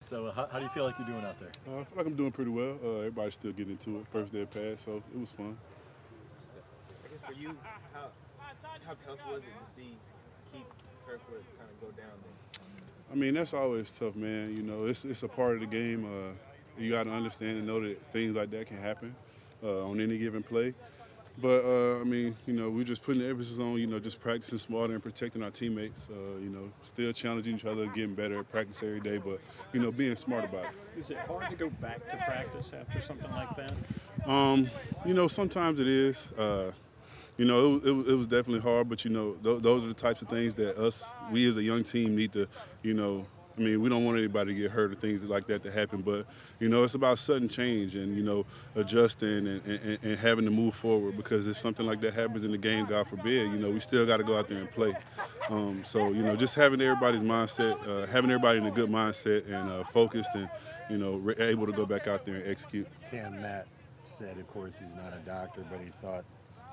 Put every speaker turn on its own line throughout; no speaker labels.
So how do you feel like you're doing out there?
I feel like I'm doing pretty well. Everybody's still getting into it. First day of pass, so it was fun.
I guess for you, how how tough was it to see Keith Kirkwood kind of go down there?
I mean, that's always tough, man. You know, it's a part of the game. You got to understand and know that things like that can happen on any given play. But I mean, you know, we're just putting the emphasis on, you know, just practicing smarter and protecting our teammates. You know, still challenging each other, getting better at practice every day, but you know, being smart about it.
Is it hard to go back to practice after something like that?
You know, sometimes it is. You know, it was definitely hard, but you know, those are the types of things that we as a young team need to, you know. I mean, we don't want anybody to get hurt or things like that to happen, but you know, it's about sudden change and you know, adjusting and having to move forward because if something like that happens in the game, God forbid, you know, we still got to go out there and play. So you know, just having everybody's mindset, having everybody in a good mindset and focused and you know, able to go back out there and execute.
Matt said, of course, he's not a doctor, but he thought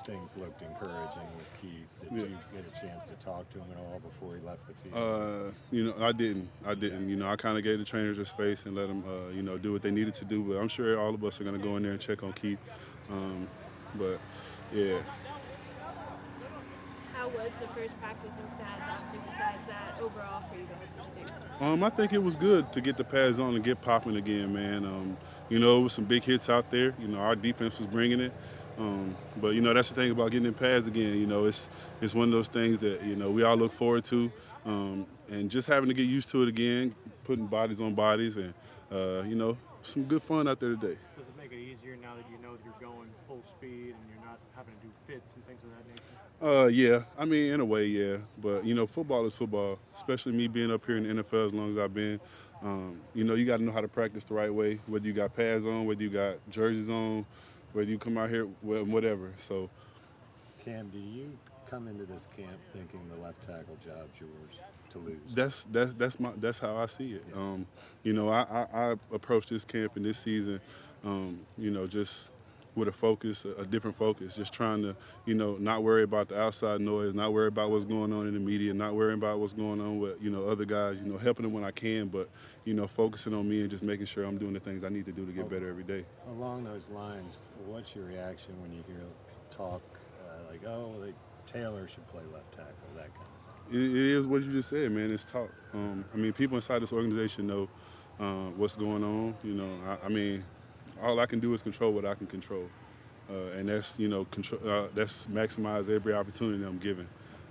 things looked encouraging with Keith. Did you get a chance to talk to him at all before he left the field?
You know, I didn't. You know, I kind of gave the trainers their space and let them, you know, do what they needed to do. But I'm sure all of us are going to go in there and check on Keith. But, yeah.
How was the first practice in pads, obviously, besides that, overall for you guys, what you think?
I think it was good to get the pads on and get popping again, man. You know, it was some big hits out there. You know, our defense was bringing it. But you know that's the thing about getting in pads again. You know it's one of those things that you know we all look forward to, and just having to get used to it again, putting bodies on bodies, and you know some good fun out there today.
Does it make it easier now that you know that you're going full speed and you're not having to do fits and things of that nature?
Yeah. I mean, in a way, yeah. But you know, football is football. Especially me being up here in the NFL as long as I've been. You know, you got to know how to practice the right way. Whether you got pads on, whether you got jerseys on. Whether you come out here, whatever. So,
Cam, do you come into this camp thinking the left tackle job's yours to lose?
That's how I see it. You know, I approached this camp in this season, you know, just with a different focus, just trying to, you know, not worry about the outside noise, not worry about what's going on in the media, not worrying about what's going on with, you know, other guys, you know, helping them when I can, but, you know, focusing on me and just making sure I'm doing the things I need to do to get better every day.
Along those lines, what's your reaction when you hear talk like, oh, Taylor should play left tackle, that kind of thing?
It is what you just said, man. It's talk. I mean, people inside this organization know what's going on. You know, I mean, all I can do is control what I can control, and that's you know that's maximize every opportunity I'm given.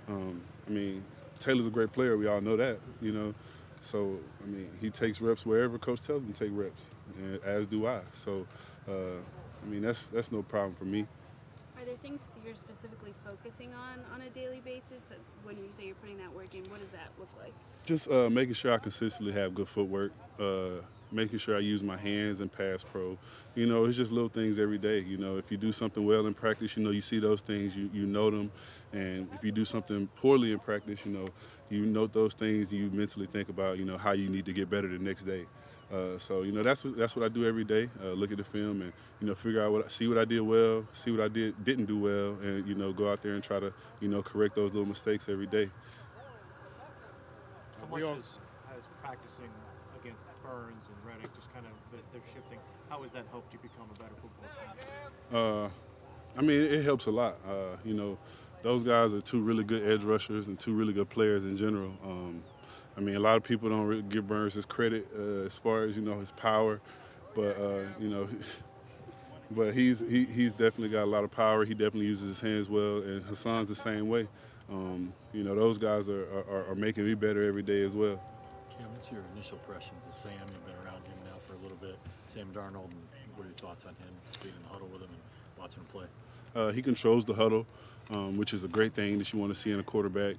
I mean, Taylor's a great player. We all know that. You know, so I mean he takes reps wherever coach tells him to take reps, and as do I. So I mean that's no problem for me.
Are there things you're specifically focusing on a daily basis? That when you say you're putting that work in, what does that look like?
Just making sure I consistently have good footwork, making sure I use my hands and pass pro. You know, it's just little things every day. You know, if you do something well in practice, you know, you see those things, you know them. And if you do something poorly in practice, you note those things and you mentally think about, you know, how you need to get better the next day. So, you know, that's what I do every day, look at the film and, you know, figure out see what I did well, see what I didn't do well, and, you know, go out there and try to, you know, correct those little mistakes every day.
How much has practicing against Burns and Reddick, just kind of they're shifting, how has that helped you become a better football player?
I mean, it helps a lot. You know, those guys are two really good edge rushers and two really good players in general. I mean, a lot of people don't really give Burns his credit as far as, you know, his power, but, you know, but he's definitely got a lot of power. He definitely uses his hands well, and Hassan's the same way. You know, those guys are making me better every day as well.
Cam, what's your initial impressions of Sam? You've been around him now for a little bit. Sam Darnold, what are your thoughts on him, being in the huddle with him and watching him play?
He controls the huddle, which is a great thing that you want to see in a quarterback.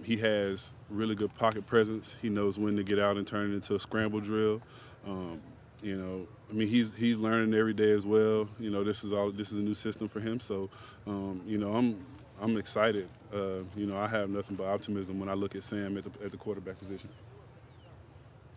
He has really good pocket presence. He knows when to get out and turn it into a scramble drill. You know, I mean, he's learning every day as well. You know, this is a new system for him. So, you know, I'm excited. You know, I have nothing but optimism when I look at Sam at the quarterback position.